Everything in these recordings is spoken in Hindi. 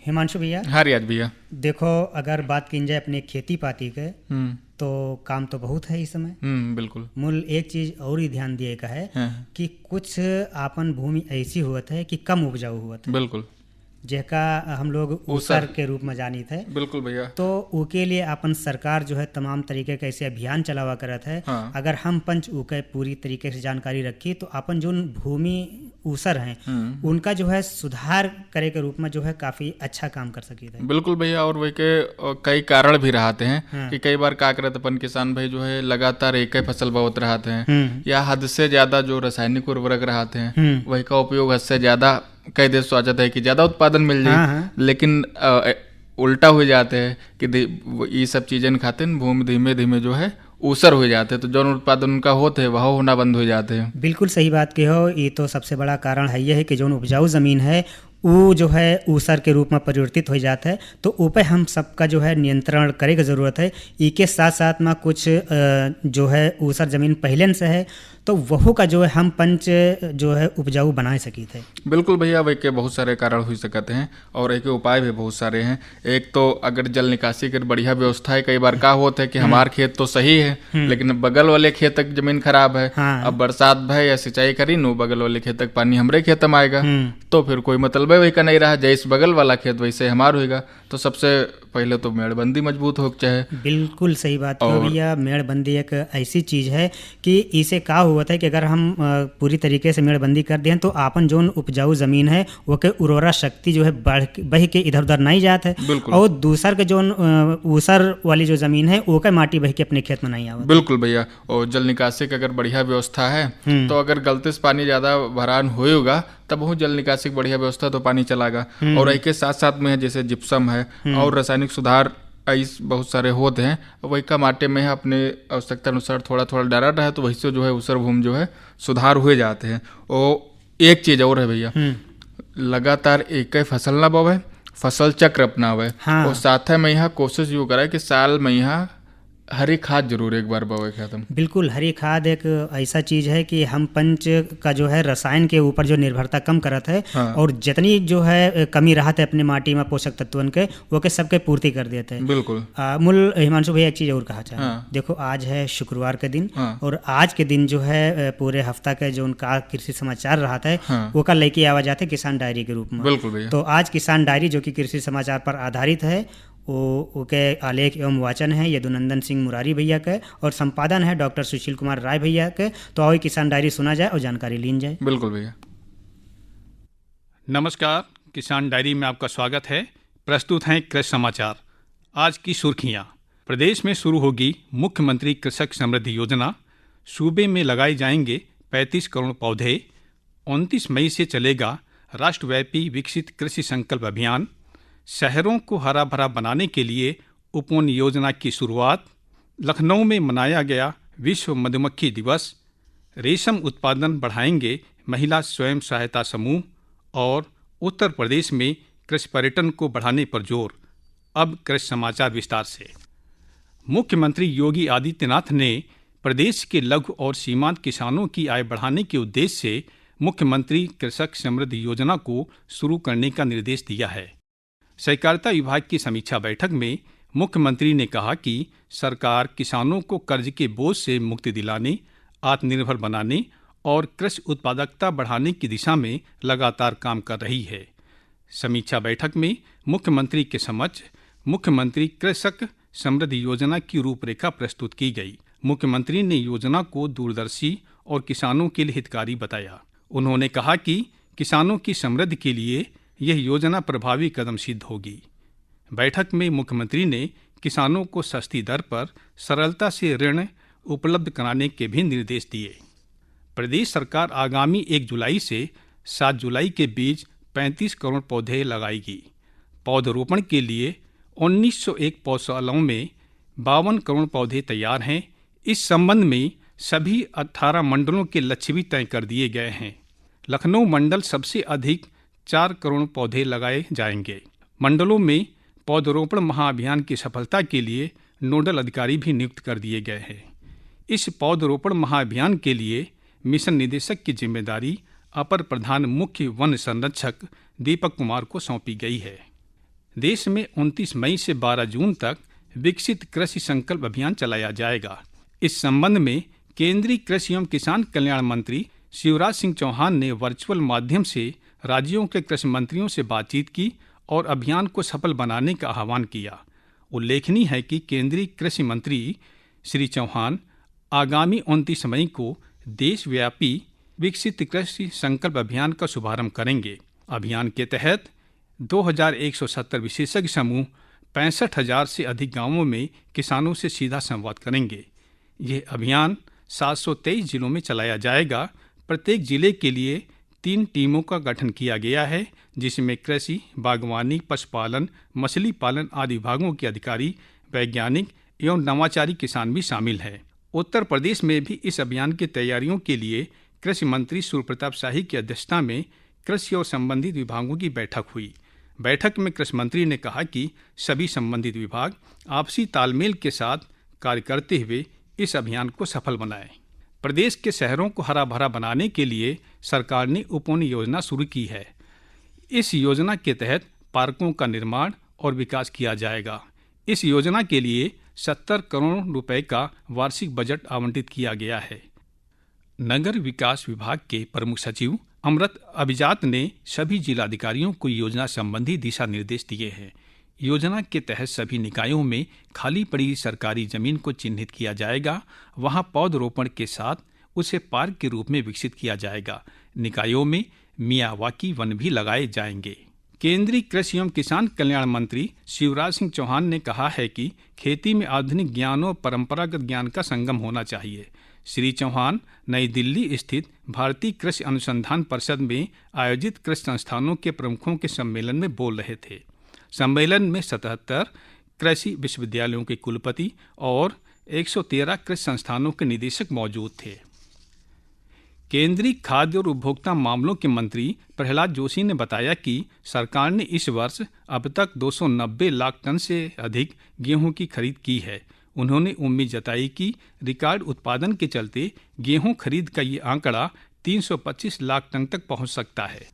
हिमांशु भैया, हाँ रियाज भैया। देखो अगर बात की जाए अपने खेती पाती के तो काम तो बहुत है इस समय। बिल्कुल। मूल एक चीज और ही ध्यान दिए का है हाँ। कि कुछ आपन भूमि ऐसी होत है कि कम उपजाऊ होत है, बिल्कुल, जेका हम लोग ऊसर के रूप में जानित है। बिल्कुल भैया। तो उके लिए अपन सरकार जो है तमाम तरीके के ऐसे अभियान चलावा करत है। हाँ। अगर हम पंच उके पूरी तरीके से जानकारी रखी तो अपन जो भूमि ऊसर हैं उनका जो है सुधार करे के रूप में जो है काफी अच्छा काम कर सकी थे। बिल्कुल भैया। और वही के कई कारण भी रहते हैं। हाँ। कि कई बार का करत अपन किसान भाई जो है लगातार एक ही फसल बोत रहते हैं या हद से ज्यादा जो रासायनिक उर्वरक रहते हैं वही का उपयोग हद से ज्यादा कई देश सोचते है कि ज्यादा उत्पादन मिल जाए। हाँ। लेकिन उल्टा हो जाते हैं कि ये सब चीजें खातिर भूमि धीमे धीमे जो है ऊसर हो जाते हैं, तो जो उत्पादन उनका होते है वह होना बंद हो जाते हैं। बिल्कुल सही बात कहे हो। ये तो सबसे बड़ा कारण है ये है कि जो उपजाऊ जमीन है वो जो है ऊसर के रूप में परिवर्तित हो जाता है। तो ऊपर हम सबका जो है नियंत्रण करे की ज़रूरत है। इसके साथ साथ में कुछ जो है ऊसर ज़मीन पहले से है तो वह का जो है हम पंच जो है उपजाऊ बना सकी थे। बिल्कुल भैया। वही के बहुत सारे कारण हो सकते हैं और एक उपाय भी बहुत सारे हैं। एक तो अगर जल निकासी की बढ़िया व्यवस्था है। कई बार का होता है कि हमार खेत तो सही है लेकिन बगल वाले खेत तक जमीन खराब है। हाँ। अब बरसात भय या सिंचाई करी नो बगल वाले खेत तक पानी हमरे खेत में आएगा तो फिर कोई मतलब वही का नहीं रहा। जैसे बगल वाला खेत वैसे हमार होगा। तो सबसे पहले तो मेड़बंदी मजबूत हो चाहे। बिल्कुल सही बात है भैया। मेड़बंदी एक ऐसी चीज़ है कि इसे का हुआ था कि अगर हम पूरी तरीके से मेड़बंदी कर दें तो आपन जो उपजाऊ ज़मीन है वो के उर्वरा शक्ति जो है बह के इधर उधर नहीं जात है। और दूसर के जो ऊसर वाली जो ज़मीन है वो के माटी बह के अपने खेत में नहीं आवत। बिल्कुल भैया। और जल निकासी की अगर बढ़िया व्यवस्था है तो अगर गलती से पानी ज़्यादा भरान होगा तब वो जल निकासी की बढ़िया व्यवस्था तो पानी चलागा। और इसके साथ साथ में जैसे जिप्सम है और रासायनिक सुधार इस बहुत सारे होते हैं वही का माटे में अपने आवश्यकता अनुसार थोड़ा थोड़ा डाला रहा है तो वही से जो है ऊसर भूमि जो है सुधार हुए जाते हैं। और एक चीज़ और है भैया, लगातार एक ही फसल ना बोवे, फसल चक्र अपनावे। हाँ। और साथ में यहाँ कोशिश यूँ करे कि साल में यहाँ हरी खाद जरूर एक बार बोवे खेत में। बिल्कुल, हरी खाद एक ऐसा चीज़ है कि हम पंच का जो है रसायन के ऊपर जो निर्भरता कम करत है। हाँ। और जितनी जो है कमी रहत है अपने माटी में पोषक तत्वों के वो के सबके पूर्ति कर देते हैं। बिल्कुल। मूल हिमांशु भैया एक चीज़ और कहा चाहे। हाँ। देखो आज है शुक्रवार के दिन। हाँ। और आज के दिन जो है पूरे हफ्ता के जो उनका कृषि समाचार रहा है। हाँ। वो का लेके आवा जाते किसान डायरी के रूप में। बिल्कुल भैया। तो आज किसान डायरी जो कि कृषि समाचार पर आधारित है वो के आलेख एवं वाचन है यदुनंदन सिंह मुरारी भैया के और संपादन है डॉक्टर सुशील कुमार राय भैया के। तो आओ किसान डायरी सुना जाए और जानकारी ली जाए। बिल्कुल भैया। नमस्कार, किसान डायरी में आपका स्वागत है। प्रस्तुत हैं कृषि समाचार। आज की सुर्खियां। प्रदेश में शुरू होगी मुख्यमंत्री कृषक समृद्धि योजना। सूबे में लगाए जाएंगे 35 करोड़ पौधे। 29 मई से चलेगा राष्ट्रव्यापी विकसित कृषि संकल्प अभियान। शहरों को हरा भरा बनाने के लिए उपवन योजना की शुरुआत। लखनऊ में मनाया गया विश्व मधुमक्खी दिवस। रेशम उत्पादन बढ़ाएंगे महिला स्वयं सहायता समूह। और उत्तर प्रदेश में कृषि पर्यटन को बढ़ाने पर जोर। अब कृषि समाचार विस्तार से। मुख्यमंत्री योगी आदित्यनाथ ने प्रदेश के लघु और सीमांत किसानों की आय बढ़ाने के उद्देश्य से मुख्यमंत्री कृषक समृद्धि योजना को शुरू करने का निर्देश दिया है। सहकारिता विभाग की समीक्षा बैठक में मुख्यमंत्री ने कहा कि सरकार किसानों को कर्ज के बोझ से मुक्ति दिलाने, आत्मनिर्भर बनाने और कृषि उत्पादकता बढ़ाने की दिशा में लगातार काम कर रही है। समीक्षा बैठक में मुख्यमंत्री के समक्ष मुख्यमंत्री कृषक समृद्धि योजना की रूपरेखा प्रस्तुत की गई। मुख्यमंत्री ने योजना को दूरदर्शी और किसानों के लिए हितकारी बताया। उन्होंने कहा कि किसानों की समृद्धि के लिए यह योजना प्रभावी कदम सिद्ध होगी। बैठक में मुख्यमंत्री ने किसानों को सस्ती दर पर सरलता से ऋण उपलब्ध कराने के भी निर्देश दिए। प्रदेश सरकार आगामी 1 जुलाई से 7 जुलाई के बीच 35 करोड़ पौधे लगाएगी। पौधरोपण के लिए 1901 पौधशालाओं में 52 करोड़ पौधे तैयार हैं। इस संबंध में सभी 18 मंडलों के लक्ष्य भी तय कर दिए गए हैं। लखनऊ मंडल सबसे अधिक 4 करोड़ पौधे लगाए जाएंगे। मंडलों में पौधरोपण महाअभियान की सफलता के लिए नोडल अधिकारी भी नियुक्त कर दिए गए हैं। इस पौधरोपण महाअभियान के लिए मिशन निदेशक की जिम्मेदारी अपर प्रधान मुख्य वन संरक्षक दीपक कुमार को सौंपी गई है। देश में 29 मई से 12 जून तक विकसित कृषि संकल्प अभियान चलाया जाएगा। इस संबंध में केंद्रीय कृषि एवं किसान कल्याण मंत्री शिवराज सिंह चौहान ने वर्चुअल माध्यम से राज्यों के कृषि मंत्रियों से बातचीत की और अभियान को सफल बनाने का आह्वान किया। उल्लेखनीय है कि केंद्रीय कृषि मंत्री श्री चौहान आगामी 29 मई को देशव्यापी विकसित कृषि संकल्प अभियान का शुभारंभ करेंगे। अभियान के तहत 2170 विशेषज्ञ समूह 65,000 से अधिक गांवों में किसानों से सीधा संवाद करेंगे। यह अभियान 723 जिलों में चलाया जाएगा। प्रत्येक जिले के लिए 3 टीमों का गठन किया गया है, जिसमें कृषि, बागवानी, पशुपालन, मछली पालन आदि विभागों के अधिकारी, वैज्ञानिक एवं नवाचारी किसान भी शामिल हैं। उत्तर प्रदेश में भी इस अभियान की तैयारियों के लिए कृषि मंत्री सूर्य प्रताप शाही की अध्यक्षता में कृषि और संबंधित विभागों की बैठक हुई। बैठक में कृषि मंत्री ने कहा कि सभी संबंधित विभाग आपसी तालमेल के साथ कार्य करते हुए इस अभियान को सफल बनाएं। प्रदेश के शहरों को हरा भरा बनाने के लिए सरकार ने उपवन योजना शुरू की है। इस योजना के तहत पार्कों का निर्माण और विकास किया जाएगा। इस योजना के लिए 70 करोड़ रुपए का वार्षिक बजट आवंटित किया गया है। नगर विकास विभाग के प्रमुख सचिव अमृत अभिजात ने सभी जिलाधिकारियों को योजना संबंधी दिशा निर्देश दिए हैं। योजना के तहत सभी निकायों में खाली पड़ी सरकारी जमीन को चिन्हित किया जाएगा। वहां पौधरोपण के साथ उसे पार्क के रूप में विकसित किया जाएगा। निकायों में मियावाकी वन भी लगाए जाएंगे। केंद्रीय कृषि एवं किसान कल्याण मंत्री शिवराज सिंह चौहान ने कहा है कि खेती में आधुनिक ज्ञान और परंपरागत ज्ञान का संगम होना चाहिए। श्री चौहान नई दिल्ली स्थित भारतीय कृषि अनुसंधान परिषद में आयोजित कृषि संस्थानों के प्रमुखों के सम्मेलन में बोल रहे थे। सम्मेलन में 77 कृषि विश्वविद्यालयों के कुलपति और 113 कृषि संस्थानों के निदेशक मौजूद थे। केंद्रीय खाद्य और उपभोक्ता मामलों के मंत्री प्रहलाद जोशी ने बताया कि सरकार ने इस वर्ष अब तक 290 लाख टन से अधिक गेहूं की खरीद की है। उन्होंने उम्मीद जताई कि रिकॉर्ड उत्पादन के चलते गेहूं खरीद का ये आंकड़ा 325 लाख टन तक पहुंच सकता है।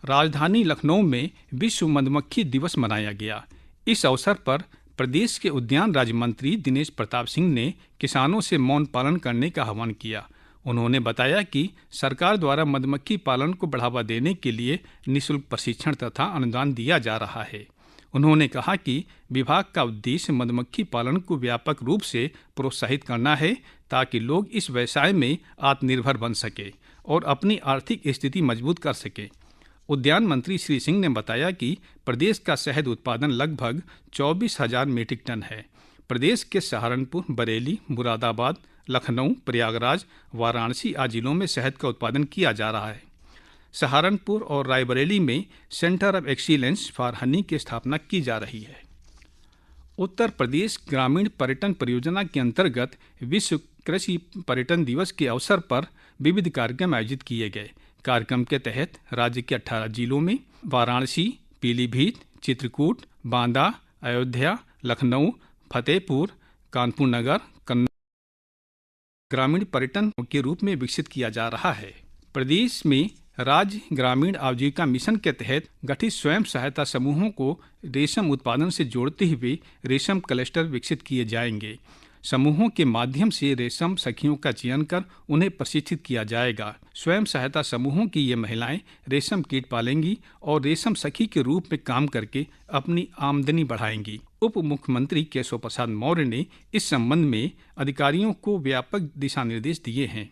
राजधानी लखनऊ में विश्व मधुमक्खी दिवस मनाया गया। इस अवसर पर प्रदेश के उद्यान राज्य मंत्री दिनेश प्रताप सिंह ने किसानों से मौन पालन करने का आह्वान किया। उन्होंने बताया कि सरकार द्वारा मधुमक्खी पालन को बढ़ावा देने के लिए निःशुल्क प्रशिक्षण तथा अनुदान दिया जा रहा है। उन्होंने कहा कि विभाग का उद्देश्य मधुमक्खी पालन को व्यापक रूप से प्रोत्साहित करना है, ताकि लोग इस व्यवसाय में आत्मनिर्भर बन सके और अपनी आर्थिक स्थिति मजबूत कर सके। उद्यान मंत्री श्री सिंह ने बताया कि प्रदेश का शहद उत्पादन लगभग 24,000 मीट्रिक टन है। प्रदेश के सहारनपुर, बरेली, मुरादाबाद, लखनऊ, प्रयागराज, वाराणसी आदि जिलों में शहद का उत्पादन किया जा रहा है। सहारनपुर और रायबरेली में centre of excellence for Honey की स्थापना की जा रही है। उत्तर प्रदेश ग्रामीण पर्यटन परियोजना के अंतर्गत विश्व कृषि पर्यटन दिवस के अवसर पर विविध कार्यक्रम आयोजित किए गए। कार्यक्रम के तहत राज्य के 18 जिलों में वाराणसी, पीलीभीत, चित्रकूट, बांदा, अयोध्या, लखनऊ, फतेहपुर, कानपुर नगर, कन्नौज ग्रामीण पर्यटन के रूप में विकसित किया जा रहा है। प्रदेश में राज्य ग्रामीण आजीविका मिशन के तहत गठित स्वयं सहायता समूहों को रेशम उत्पादन से जोड़ते हुए रेशम क्लस्टर विकसित किए जाएंगे। समूहों के माध्यम से रेशम सखियों का चयन कर उन्हें प्रशिक्षित किया जाएगा। स्वयं सहायता समूहों की ये महिलाएं रेशम कीट पालेंगी और रेशम सखी के रूप में काम करके अपनी आमदनी बढ़ाएंगी। उप मुख्यमंत्री केशव प्रसाद मौर्य ने इस संबंध में अधिकारियों को व्यापक दिशा निर्देश दिए हैं।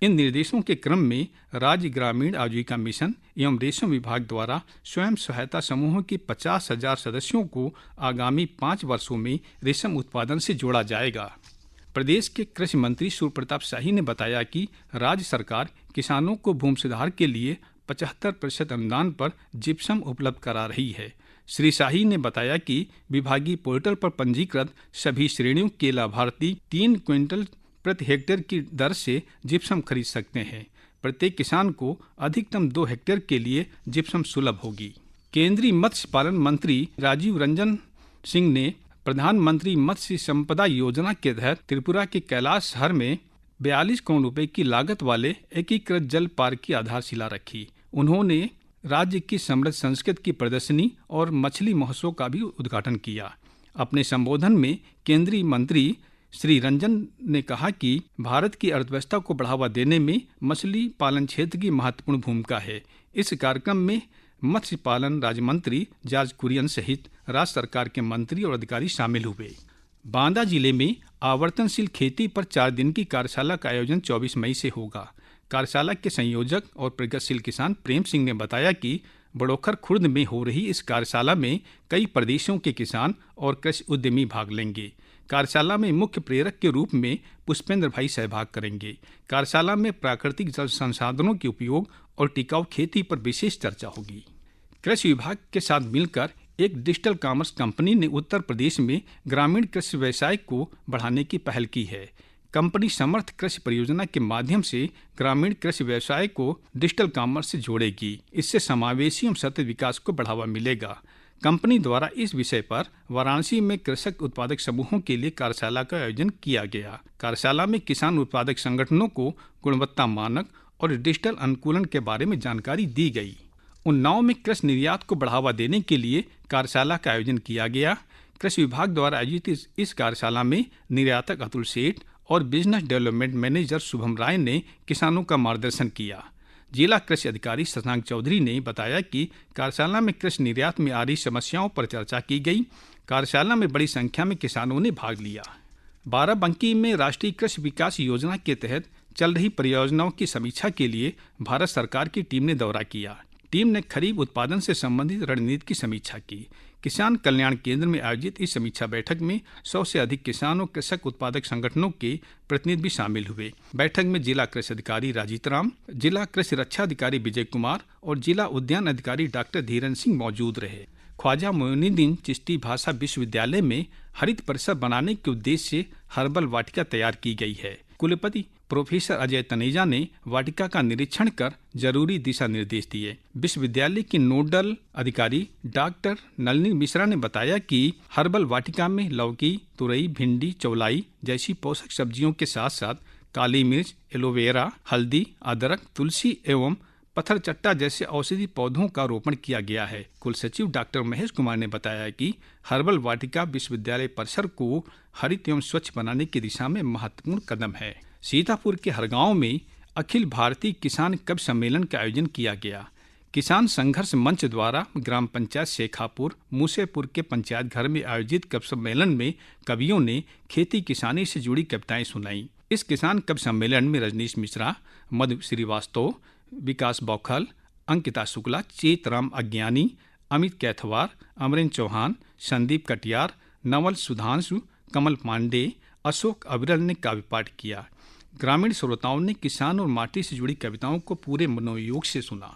इन निर्देशों के क्रम में राज्य ग्रामीण आजीविका मिशन एवं रेशम विभाग द्वारा स्वयं सहायता समूहों के 50,000 सदस्यों को आगामी 5 वर्षों में रेशम उत्पादन से जोड़ा जाएगा। प्रदेश के कृषि मंत्री सूर्य प्रताप शाही ने बताया कि राज्य सरकार किसानों को भूमि सुधार के लिए 75% अनुदान पर जिप्सम उपलब्ध करा रही है। श्री शाही ने बताया कि विभागीय पोर्टल पर पंजीकृत सभी श्रेणियों के लाभार्थी 3 क्विंटल प्रति हेक्टेयर की दर से जिप्सम खरीद सकते हैं। प्रत्येक किसान को अधिकतम 2 हेक्टेयर के लिए जिप्सम सुलभ होगी। केंद्रीय मत्स्य पालन मंत्री राजीव रंजन सिंह ने प्रधानमंत्री मत्स्य संपदा योजना के तहत त्रिपुरा के कैलाश शहर में 42 करोड़ रुपए की लागत वाले एकीकृत जल पार्क की आधारशिला रखी। उन्होंने राज्य की समृद्ध संस्कृति की प्रदर्शनी और मछली महोत्सव का भी उद्घाटन किया। अपने संबोधन में केंद्रीय मंत्री श्री रंजन ने कहा कि भारत की अर्थव्यवस्था को बढ़ावा देने में मछली पालन क्षेत्र की महत्वपूर्ण भूमिका है। इस कार्यक्रम में मत्स्य पालन राज्य मंत्री जॉर्ज कुरियन सहित राज्य सरकार के मंत्री और अधिकारी शामिल हुए। बांदा जिले में आवर्तनशील खेती पर 4 दिन की कार्यशाला का आयोजन 24 मई से होगा। कार्यशाला के संयोजक और प्रगतिशील किसान प्रेम सिंह ने बताया कि बड़ोखर खुर्द में हो रही इस कार्यशाला में कई प्रदेशों के किसान और कृषि उद्यमी भाग लेंगे। कार्यशाला में मुख्य प्रेरक के रूप में पुष्पेंद्र भाई सहभाग करेंगे। कार्यशाला में प्राकृतिक जल संसाधनों के उपयोग और टिकाऊ खेती पर विशेष चर्चा होगी। कृषि विभाग के साथ मिलकर एक डिजिटल कॉमर्स कंपनी ने उत्तर प्रदेश में ग्रामीण कृषि व्यवसाय को बढ़ाने की पहल की है। कंपनी समर्थ कृषि परियोजना के माध्यम से ग्रामीण कृषि व्यवसाय को डिजिटल कॉमर्स से जोड़ेगी। इससे समावेशी एवं सतत विकास को बढ़ावा मिलेगा। कंपनी द्वारा इस विषय पर वाराणसी में कृषक उत्पादक समूहों के लिए कार्यशाला का आयोजन किया गया। कार्यशाला में किसान उत्पादक संगठनों को गुणवत्ता मानक और डिजिटल अनुकूलन के बारे में जानकारी दी गई। उन्नाव में कृषि निर्यात को बढ़ावा देने के लिए कार्यशाला का आयोजन किया गया। कृषि विभाग द्वारा आयोजित इस कार्यशाला में निर्यातक अतुल सेठ और बिजनेस डेवलपमेंट मैनेजर शुभम राय ने किसानों का मार्गदर्शन किया। जिला कृषि अधिकारी शशांक चौधरी ने बताया कि कार्यशाला में कृषि निर्यात में आ रही समस्याओं पर चर्चा की गई। कार्यशाला में बड़ी संख्या में किसानों ने भाग लिया। बाराबंकी में राष्ट्रीय कृषि विकास योजना के तहत चल रही परियोजनाओं की समीक्षा के लिए भारत सरकार की टीम ने दौरा किया। टीम ने खरीफ उत्पादन से संबंधित रणनीति की समीक्षा की। किसान कल्याण केंद्र में आयोजित इस समीक्षा बैठक में 100 से अधिक किसान और कृषक उत्पादक संगठनों के प्रतिनिधि भी शामिल हुए। बैठक में जिला कृषि अधिकारी राजीत राम, जिला कृषि रक्षा अधिकारी विजय कुमार और जिला उद्यान अधिकारी डॉक्टर धीरेन्द्र सिंह मौजूद रहे। ख्वाजा मोइनुद्दीन चिश्ती भाषा विश्वविद्यालय में हरित परिसर बनाने के उद्देश्य से हर्बल वाटिका तैयार की गई है। कुलपति प्रोफेसर अजय तनेजा ने वाटिका का निरीक्षण कर जरूरी दिशा निर्देश दिए। विश्वविद्यालय की नोडल अधिकारी डॉक्टर नलिनी मिश्रा ने बताया कि हर्बल वाटिका में लौकी, तुरई, भिंडी, चौलाई जैसी पोषक सब्जियों के साथ साथ काली मिर्च, एलोवेरा, हल्दी, अदरक, तुलसी एवं पत्थर चट्टा जैसे औषधि पौधों का रोपण किया गया है। कुल सचिव डॉक्टर महेश कुमार ने बताया कि हर्बल वाटिका विश्वविद्यालय परिसर को हरित एवं स्वच्छ बनाने की दिशा में महत्वपूर्ण कदम है। सीतापुर के हरगांव में अखिल भारतीय किसान कवि सम्मेलन का आयोजन किया गया। किसान संघर्ष मंच द्वारा ग्राम पंचायत शेखापुर मूसेपुर के पंचायत घर में आयोजित कवि सम्मेलन में कवियों ने खेती किसानी से जुड़ी कविताएं सुनाई। इस किसान कवि सम्मेलन में रजनीश मिश्रा, मधु श्रीवास्तव, विकास बौखल, अंकिता शुक्ला, चेतराम अज्ञानी, अमित कैथवार, अमरेंद्र चौहान, संदीप कटियार, नवल सुधांशु, कमल पांडे, अशोक अविरल ने काव्य पाठ किया। ग्रामीण श्रोताओं ने किसान और माटी से जुड़ी कविताओं को पूरे मनोयोग से सुना।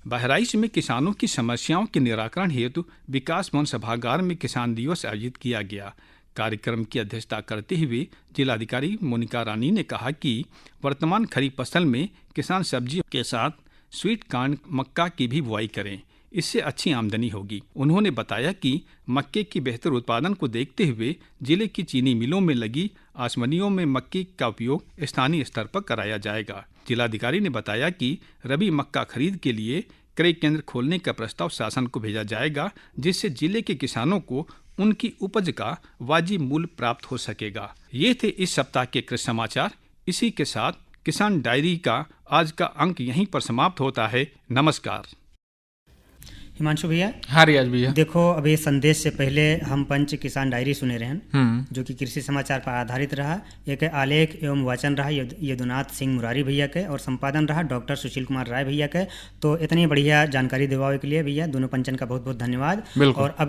बहराइच में किसानों की समस्याओं के निराकरण हेतु विकास भवन सभागार में किसान दिवस आयोजित किया गया। कार्यक्रम की अध्यक्षता करते हुए जिलाधिकारी मोनिका रानी ने कहा कि वर्तमान खरीफ फसल में किसान सब्जियों के साथ स्वीट कॉर्न मक्का की भी बुआई करें, इससे अच्छी आमदनी होगी। उन्होंने बताया कि मक्के की बेहतर उत्पादन को देखते हुए जिले की चीनी मिलों में लगी आसमनियों में मक्के का उपयोग स्थानीय स्तर पर कराया जाएगा। जिलाधिकारी ने बताया कि रबी मक्का खरीद के लिए क्रय केंद्र खोलने का प्रस्ताव शासन को भेजा जाएगा, जिससे जिले के किसानों को उनकी उपज का वाजिब मूल्य प्राप्त हो सकेगा। ये थे इस सप्ताह के कृषि समाचार। इसी के साथ किसान डायरी का आज का अंक यहीं पर समाप्त होता है। नमस्कार। हिमांशु भैया, हाँ रियाज भैया, देखो अभी संदेश से पहले हम पंच किसान डायरी सुने रहे हैं, जो कि कृषि समाचार पर आधारित रहा। एक आलेख एवं वाचन रहा यदुनाथ सिंह मुरारी भैया के और संपादन रहा डॉक्टर सुशील कुमार राय भैया के। तो इतनी बढ़िया जानकारी दिवाने के लिए भैया दोनों पंचन का बहुत बहुत धन्यवाद। और अब